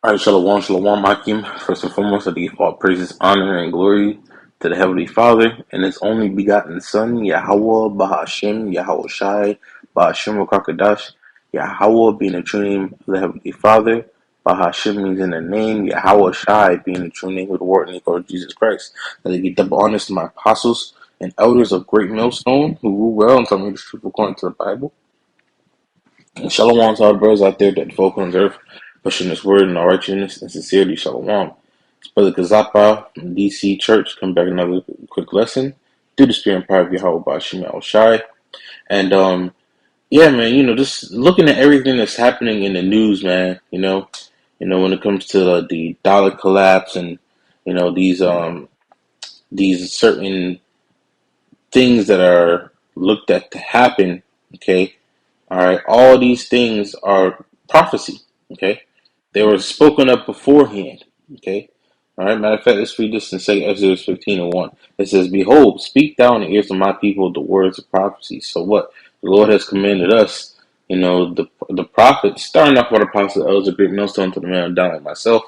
All right, shalom, shalom, Akim. First and foremost, I give all praises, honor, and glory to the Heavenly Father and His only begotten Son, Yahweh, Bahashem, Yahweh Shai, Bahashem Rakakadash. Yahweh being the true name of the Heavenly Father. Bahashem means in the name. Yahweh Shai being the true name of the Word and of Jesus Christ. That I give double honors to my apostles and elders of Great Millstone who rule well and tell me the truth according to the Bible. And shalom to our brothers out there that folk on earth, pushing this word in all righteousness and sincerity. Shalom. It's Brother Kazapa from DC Church. Come back another quick lesson. Through the spirit and power of Yahweh by Shema Shai. And yeah, man, just looking at everything that's happening in the news, man, when it comes to the dollar collapse and these certain things that are looked at to happen, okay? All right, all these things are prophecy, okay? They were spoken of beforehand, okay? All right, matter of fact, let's read this in 2 Exodus 15:1. It says, "Behold, speak thou in the ears of my people the words of prophecy." So what? The Lord has commanded us, the prophets, starting off with Apostle Elder Great Millstone to the man down like myself,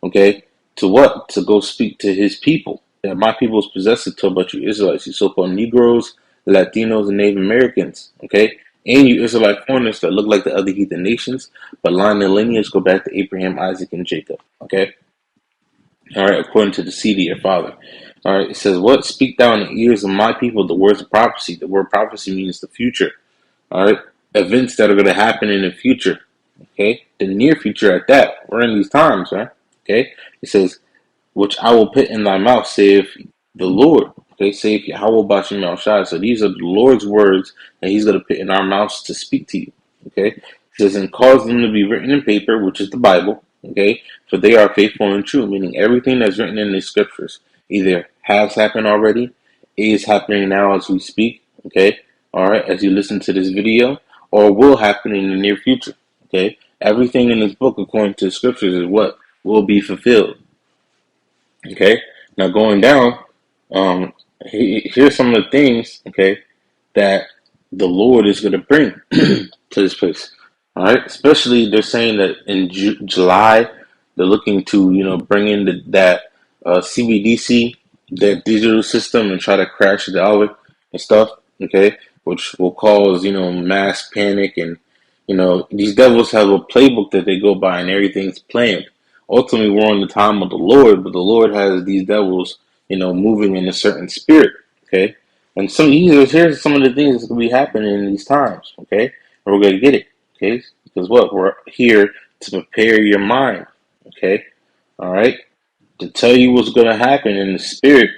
okay? To what? To go speak to his people. That my people is possessed to about you Israelites, you so-called Negroes, Latinos, and Native Americans, okay? And you Israelite foreigners that look like the other heathen nations, but line and lineage go back to Abraham, Isaac, and Jacob. Okay? Alright, according to the seed of your father. Alright, it says, "What? Speak thou in the ears of my people the words of prophecy." The word prophecy means the future. Alright? Events that are going to happen in the future. Okay? The near future at that. We're in these times, right? Okay? It says, "Which I will put in thy mouth, saith the Lord." Okay, saith Yahweh Bashem El Shai. So these are the Lord's words that He's going to put in our mouths to speak to you. Okay, it says, "And cause them to be written in paper," which is the Bible. Okay, for they are faithful and true, meaning everything that's written in the scriptures either has happened already, is happening now as we speak. Okay, all right, as you listen to this video, or will happen in the near future. Okay, everything in this book, according to the scriptures, is what will be fulfilled. Okay, now going down, here's some of the things, okay, that the Lord is going to bring to this place. All right, especially they're saying that in July they're looking to bring in that CBDC, that digital system, and try to crash the dollar and stuff. Okay, which will cause mass panic, and these devils have a playbook that they go by and everything's planned. Ultimately, we're on the time of the Lord, but the Lord has these devils, moving in a certain spirit. Okay, and here's some of the things that's gonna be happening in these times. Okay, and we're gonna get it. Okay, because what, we're here to prepare your mind. Okay, all right, to tell you what's gonna happen in the spirit.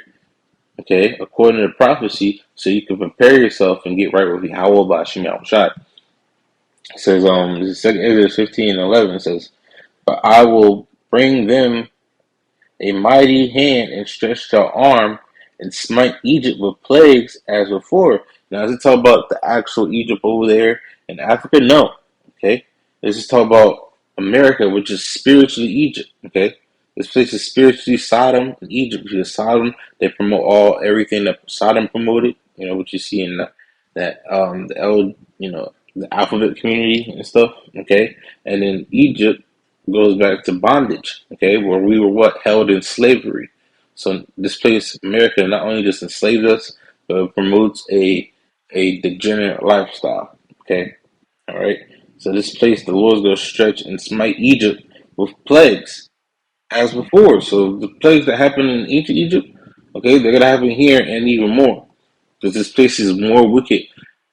Okay, according to prophecy, so you can prepare yourself and get right with Yahweh by Shema Shai. It says, this is 2 Exodus 15:11. It says, "But I will bring them a mighty hand and stretched out arm and smite Egypt with plagues as before." Now, does it talk about the actual Egypt over there in Africa? No. Okay. This is talk about America, which is spiritually Egypt. Okay. This place is spiritually Sodom and Egypt. Because Sodom, they promote everything that Sodom promoted. What you see in the alphabet community and stuff. Okay. And then Egypt goes back to bondage, okay, where we were held in slavery. So this place, America, not only just enslaved us, but it promotes a degenerate lifestyle. Okay, all right. So this place, the Lord's going to stretch and smite Egypt with plagues as before. So the plagues that happened in ancient Egypt, okay, they're going to happen here and even more, because this place is more wicked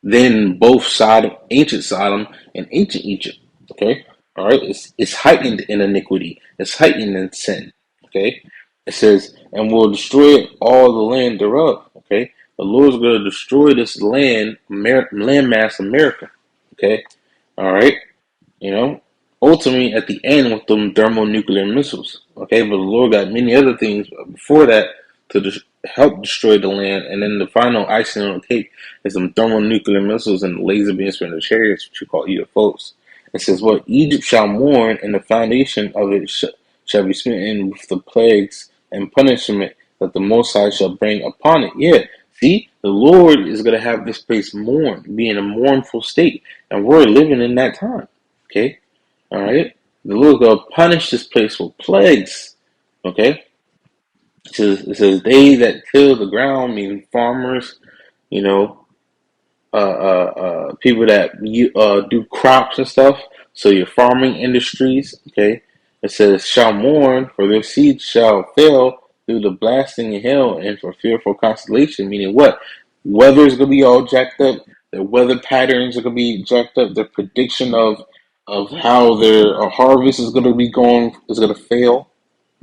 than both Sodom, ancient Sodom, and ancient Egypt. Okay. All right, it's heightened in iniquity. It's heightened in sin. Okay, it says, "And will destroy all the land thereof." Okay, the Lord's going to destroy this landmass America. Okay, all right, ultimately at the end with them thermonuclear missiles. Okay, but the Lord got many other things before that to help destroy the land, and then the final icing on the cake is some thermonuclear missiles and laser beams from the chariots, which you call UFOs. It says, "What? Egypt shall mourn, and the foundation of it shall be smitten with the plagues and punishment that the Most High shall bring upon it." Yeah, see, the Lord is going to have this place mourn, be in a mournful state, and we're living in that time. Okay, all right. The Lord's gonna punish this place with plagues. Okay, it says they that till the ground, meaning farmers, you know, people that do crops and stuff. So your farming industries, okay. It says shall mourn, for their seed shall fail through the blasting and hail, and for fearful constellation. Meaning what? Weather is gonna be all jacked up. Their weather patterns are gonna be jacked up. Their prediction of how their harvest is gonna be going is gonna fail.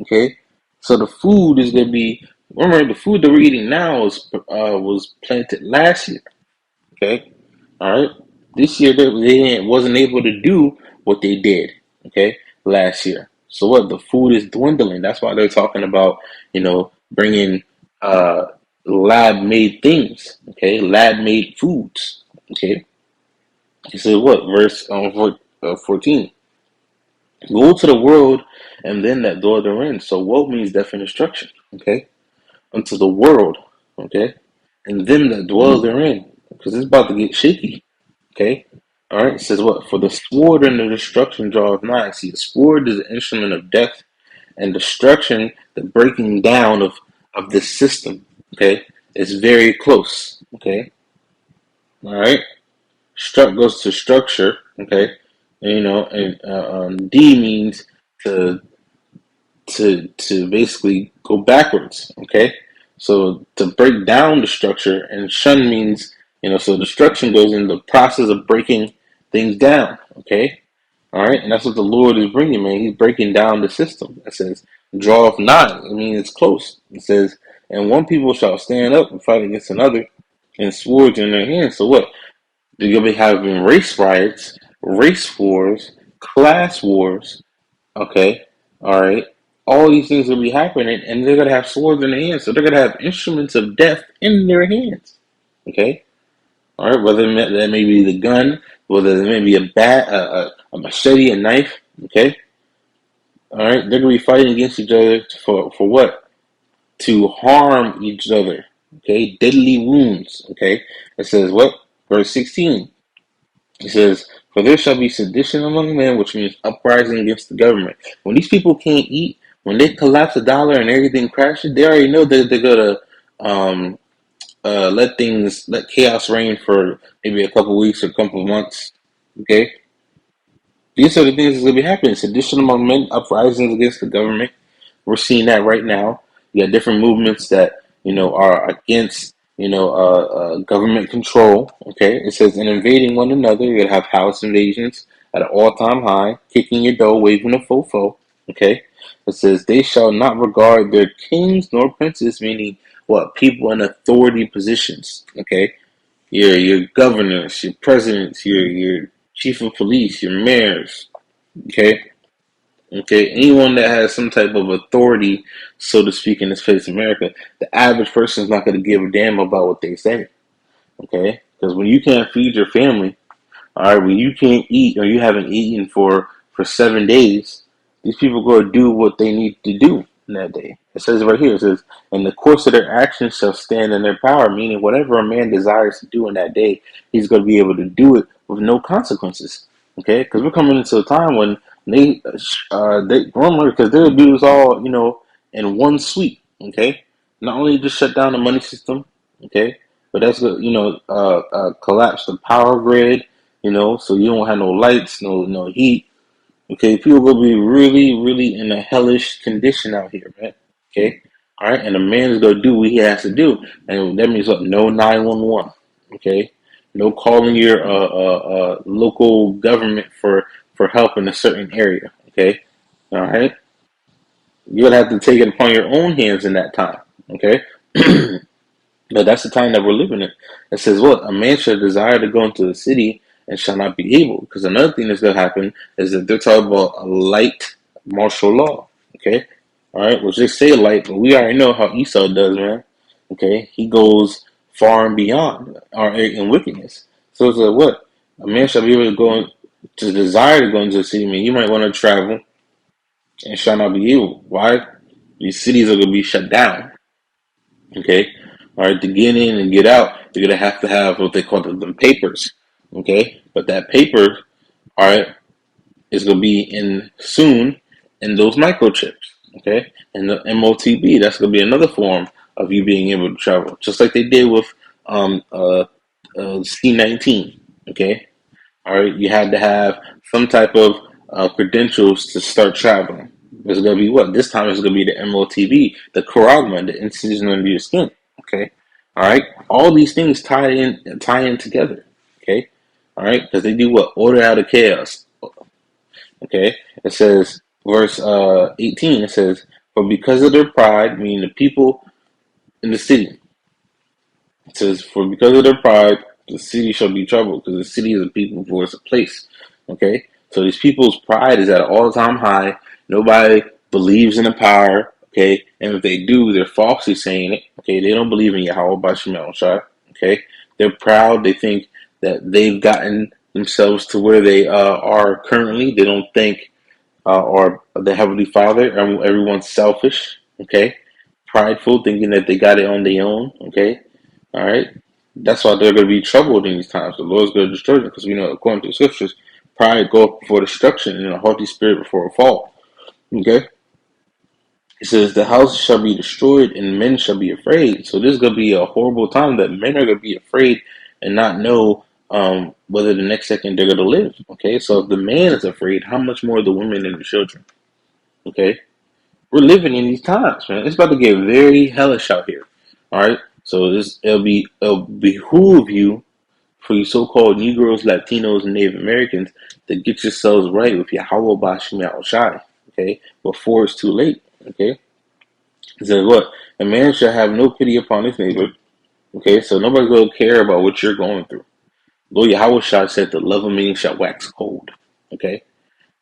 Okay, so the food is gonna be. Remember, the food that we're eating now was planted last year. Okay, all right. This year they wasn't able to do what they did. Okay, last year. So what? The food is dwindling. That's why they're talking about bringing uh lab made things. Okay, lab made foods. Okay. He said what? Verse 14. Go to the world and then that door therein. So woe means death and destruction. Okay, unto the world. Okay, and them that dwell therein, because it's about to get shaky. Okay. All right. It says what? For the sword and the destruction draweth nigh. See, the sword is an instrument of death and destruction, the breaking down of this system. Okay. It's very close. Okay. All right. Struck goes to structure. Okay. And D means to to basically go backwards. Okay. So to break down the structure, and shun means so destruction goes in the process of breaking things down. Okay. All right, and that's what the Lord is bringing, man. He's breaking down the system. It says, draw off nigh. I mean, it's close. It says, and one people shall stand up and fight against another, and swords in their hands. So what? They're going to be having race riots, race wars, class wars. Okay, all right. All these things will be happening, and they're going to have swords in their hands. So they're going to have instruments of death in their hands. Okay, all right, whether that may be the gun, whether there may be a bat, a machete, a knife. Okay, all right, they're gonna be fighting against each other for what? To harm each other. Okay, deadly wounds. Okay, it says what? Verse 16. It says, "For there shall be sedition among men, which means uprising against the government." When these people can't eat, when they collapse the dollar and everything crashes, they already know that they're gonna um, let chaos reign for maybe a couple weeks or a couple of months. Okay, these are the things that's gonna be happening. Sedition among men, uprisings against the government. We're seeing that right now. You got different movements that are against government control. Okay, it says in invading one another, you're gonna have house invasions at an all-time high, kicking your door, waving a fofo. Okay, it says they shall not regard their kings nor princes, meaning what? People in authority positions. Okay, your governors, your presidents, your chief of police, your mayors. Okay, okay, anyone that has some type of authority, so to speak, in this place, America, the average person is not going to give a damn about what they say. Okay, because when you can't feed your family, all right, when you can't eat or you haven't eaten for 7 days, these people go to do what they need to do in that day. It says right here, it says, "In the course of their actions shall stand in their power," meaning whatever a man desires to do in that day, he's going to be able to do it with no consequences. Okay, because we're coming into a time when they remember, because they'll do this all in one sweep. Okay, not only just shut down the money system. Okay, but that's good. Collapse the power grid. So you don't have no lights, no heat. Okay, people will be really, really in a hellish condition out here, man. Okay, all right, and a man is gonna do what he has to do, and that means what? No 911. Okay, no calling your local government for help in a certain area. Okay, all right, you're gonna have to take it upon your own hands in that time. Okay. But that's the time that we're living in. It says what? A man shall desire to go into the city and shall not be able. Because another thing that's going to happen is that they're talking about a light martial law. Okay? All right? Well, just say light, but we already know how Esau does, man. Okay? He goes far and beyond in wickedness. So it's like what? A man shall be able to to desire to go into the city. I mean, you might want to travel and shall not be able. Why? These cities are going to be shut down. Okay, all right. To get in and get out, you're gonna have to have what they call them papers. Okay, but that paper, all right. is going to be in soon in those microchips. Okay, and the MOTB, that's going to be another form of you being able to travel, just like they did with um, uh, C-19. Okay, all right, you had to have some type of credentials to start traveling. It's going to be what? This time it's going to be the MOTB, the charagma, the incision under your skin. Okay, all right. All these things tie in together. Okay, all right, because they do what? Order out of chaos. Okay, it says verse 18. It says, "For because of their pride, meaning the people in the city, it says, for because of their pride, the city shall be troubled, because the city is a people for it's a place. Okay? So these people's pride is at an all-time high. Nobody believes in the power. Okay? And if they do, they're falsely saying it. Okay? They don't believe in Yahweh Bashim Shai. Okay? They're proud. They think that they've gotten themselves to where they are currently. They don't think or the Heavenly Father. Everyone's selfish. Okay? Prideful, thinking that they got it on their own. Okay? All right. That's why they're going to be troubled in these times. The Lord's going to destroy them because we know, according to the scriptures, pride goeth before destruction and a haughty spirit before a fall. Okay. It says the house shall be destroyed and men shall be afraid. So this is going to be a horrible time that men are going to be afraid and not know whether the next second they're going to live. Okay. So if the man is afraid, how much more the women and the children? Okay. We're living in these times, man. It's about to get very hellish out here. All right. So it'll behoove you for you so-called Negroes, Latinos, and Native Americans to get yourselves right with Yahweh Bashim Yahushai, okay, before it's too late, okay? It says what? A man shall have no pity upon his neighbor, okay? So nobody's going to care about what you're going through. Lord Yahushai said the love of many shall wax cold, okay?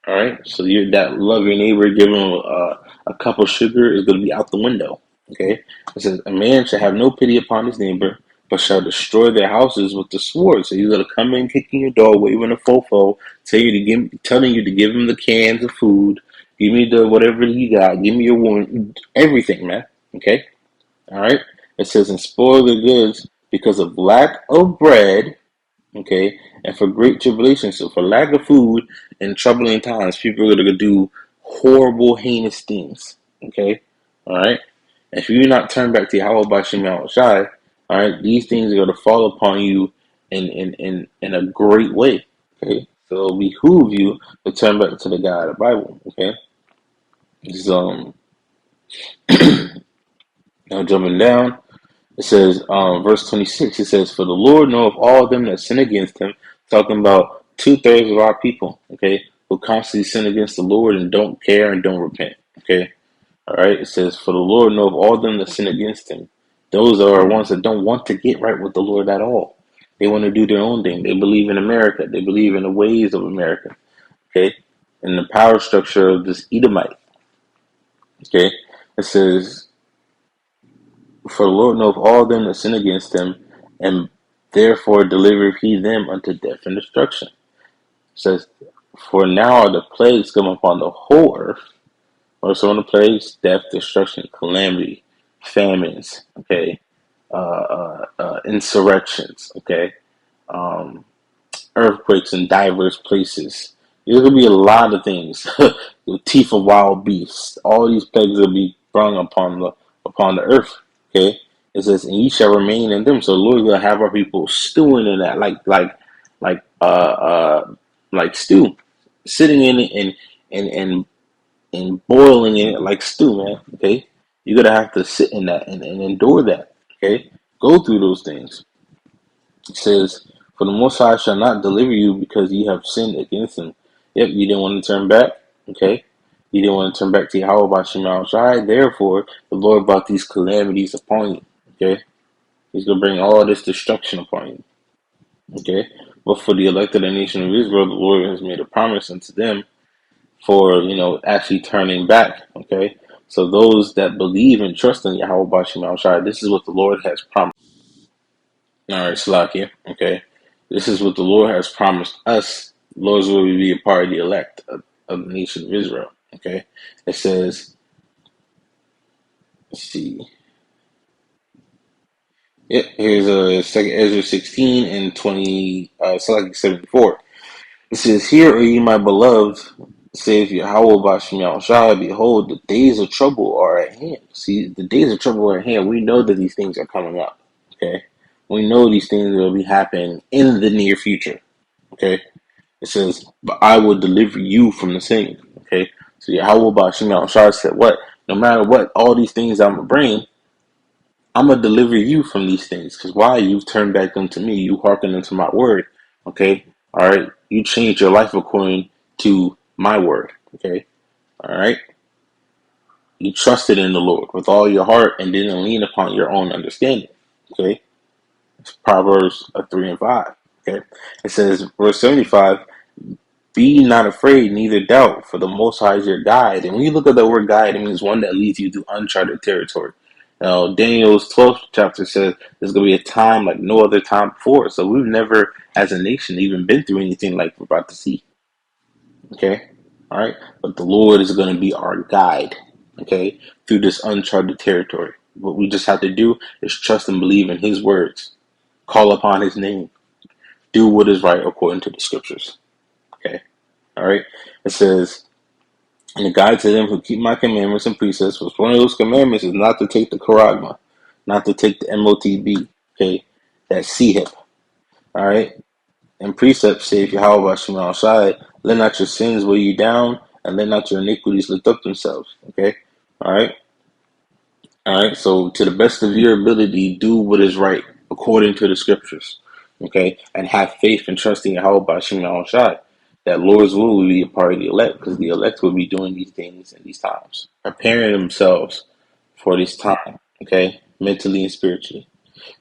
All right? So that love your neighbor, give him a cup of sugar is going to be out the window, okay? It says a man shall have no pity upon his neighbor, but shall destroy their houses with the sword. So he's gonna come in, kicking your door, waving a fofo, telling you to give him the cans of food, give me the whatever you got, give me your wound, everything, man. Okay, all right. It says, and spoil their goods because of lack of bread. Okay, and for great tribulation. So for lack of food and troubling times, people are gonna do horrible, heinous things. Okay, all right. If you not turn back to Yahweh Bashim Shai, all right, these things are going to fall upon you in a great way. Okay, so it behoove you to turn back to the God of the Bible. Okay, so now jumping down, it says verse 26. It says, "For the Lord knoweth all them that sin against Him," talking about 2/3 of our people. Okay, who constantly sin against the Lord and don't care and don't repent. Okay. All right, it says, "For the Lord knoweth all them that sin against Him." Those are ones that don't want to get right with the Lord at all. They want to do their own thing. They believe in America. They believe in the ways of America. Okay, and the power structure of this Edomite. Okay, it says, "For the Lord knoweth all them that sin against Him, and therefore delivereth He them unto death and destruction." It says, "For now are the plagues come upon the whole earth." Or some of the plagues: death, destruction, calamity, famines. Okay, insurrections, okay, um, earthquakes in diverse places. There's gonna be a lot of things. The teeth of wild beasts. All these plagues will be sprung upon the earth. Okay, it says, "And ye shall remain in them." So the Lord will have our people stewing in that, like stew, sitting in it and boiling in it like stew, man. Okay, you're gonna have to sit in that and endure that. Okay, go through those things. It says, "For the Most High shall not deliver you because ye have sinned against Him." Yep, you didn't want to turn back. Okay, you didn't want to turn back to Yahweh by Shema Shai. Therefore, the Lord brought these calamities upon you. Okay, He's gonna bring all this destruction upon you. Okay, but for the elect of the nation of Israel, the Lord has made a promise unto them for actually turning back. Okay, so those that believe and trust in Yahweh Bashim Shai, this is what the Lord has promised. All right, Slakia. Okay, this is what the Lord has promised us. Lord's will be a part of the elect of the nation of Israel. Okay, it says, let's see. Here's a second Ezra 16 and 20, Slakia 74. It says, "Hear, O ye my beloved, saith Yahweh Bashem Yahushua, behold, the days of trouble are at hand." See, the days of trouble are at hand. We know that these things are coming up. Okay, we know these things will be happening in the near future. Okay, it says, "But I will deliver you from the same." Okay, so Yahweh Bashem Yahushua said, "What? No matter what, all these things I'm gonna bring, I'm gonna deliver you from these things. Because why? You've turned back unto me. You hearken unto my word. Okay, all right. You change your life according to my word. Okay, all right. You trusted in the Lord with all your heart and didn't lean upon your own understanding. Okay, it's Proverbs 3 and 5. Okay, it says verse 75. Be not afraid, neither doubt, for the Most High is your guide. And when you look at the word guide, it means one that leads you to uncharted territory. Now, Daniel's 12th chapter says there's going to be a time like no other time before. So we've never, as a nation, even been through anything like we're about to see. Okay? All right? But the Lord is going to be our guide, okay, through this uncharted territory. What we just have to do is trust and believe in His words, call upon His name, do what is right according to the scriptures. Okay? All right? It says, "And the guide to them who keep my commandments and precepts," was one of those commandments is not to take the charagma, not to take the MOTB, okay, that C-hip, all right? And precepts say, if Yahweh Hashem outside, let not your sins weigh you down, and let not your iniquities lift up themselves, okay? All right? All right, so to the best of your ability, do what is right according to the scriptures, okay? And have faith and trust in Yahweh Hashem outside. That Lord's will be a part of the elect, because the elect will be doing these things in these times, preparing themselves for this time, okay, mentally and spiritually.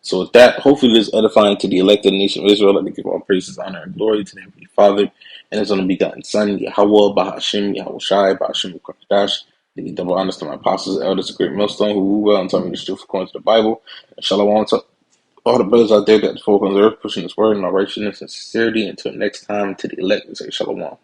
So with that, hopefully this is edifying to the elected nation of Israel. Let me give all praises, honor, and glory to the Heavenly Father and His only begotten Son, Yahweh, Bahashim, Yahweh Shai, Bahashim, Kwadash. The double honors to my apostles, elders, a great millstone who rule well and taught me the truth according to the Bible. And shalom to all the brothers out there that folk on the earth pushing this word in all righteousness and sincerity. Until next time, to the elect, we say shalom.